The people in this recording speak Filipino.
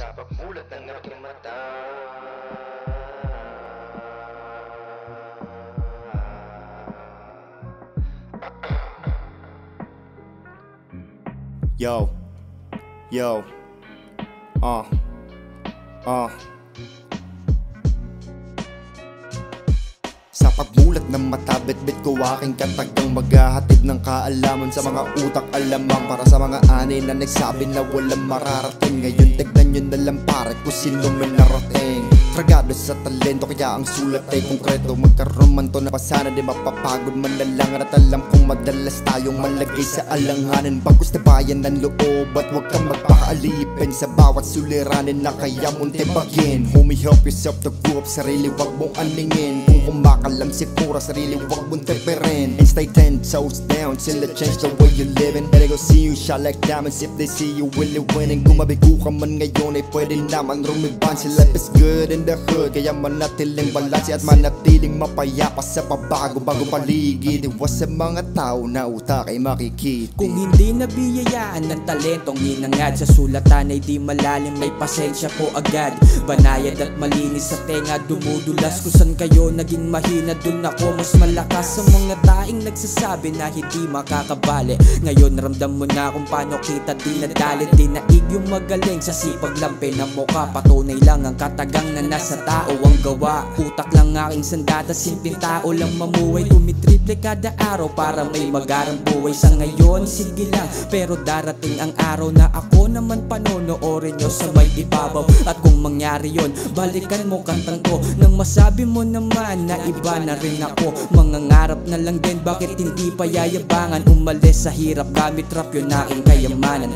Sa pagmulat ng aking mata. Yo, yo, uh. Sa pagmulat ng mata, bitbit ko aking katagang maghahatid ng kaalaman sa mga utak alamang. Para sa mga anay na nagsabi na walang mararating, ngayon tignan nyo na lang pare kung sino may narating. Tragado sa talento kaya ang sulat ay konkreto. Magkaroon man to na pasana, di mapapagod man na lang. At alam kong madalas tayong malagay sa alanganin. Bagos na bayan ng loob at huwag kang magpakaalipin sa bawat suliranin na kaya mong tibagin. Homie, help yourself to grow up, sarili wag mong aningin. Kung kumakalam si pura sarili wag mong teperin. And stay 10 toes down till it change the way you living. And they go see you shine like diamonds if they see you really winning. Kung mabigo ka man ngayon ay pwede naman rumiban. Si life is good in the hood, kaya manatiling balanse at manatiling mapayapa sa pabago-bago paligid. Iwas sa mga tao na utak ay makikita. Kung hindi nabiyayaan ng talentong inangad, sa sulatan ay di malalim, may pasensya po agad. Banayad at malinis sa tenga, dumudulas. Kung saan kayo naging mahina, dun ako mas malakas. Sa mga taing nagsasabi na hindi makakabali, ngayon ramdam mo na kung paano kita dinadali. Dinaig yung magaling sa sipag lampe na mukha. Patunay lang ang katagang na nasa tao ang gawa. Utak lang aking sandata, simpleng tao lang mamuhay. Tumitriple kada araw para may magarang buhay. Sa ngayon sige lang, pero darating ang araw na ako naman panonoorin nyo sa may ibabaw. At kung mangyari yon, balikan mo kantang ko nang masabi mo naman na iba na rin ako. Mangangarap na lang din, bakit hindi pa yayabangan? Umalis sa hirap gamit rap, yun aking kayamanan.